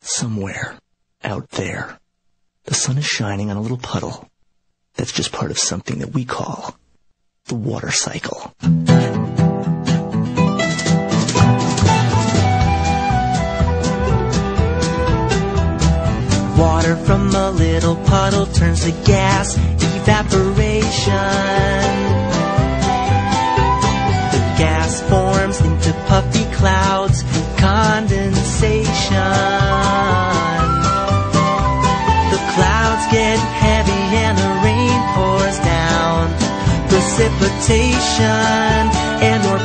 Somewhere out there, the sun is shining on a little puddle that's just part of something that we call the water cycle. Water from a little puddle turns to gas, evaporation. The gas forms into puffy clouds, condensation. The clouds get heavy and the rain pours down, precipitation, and more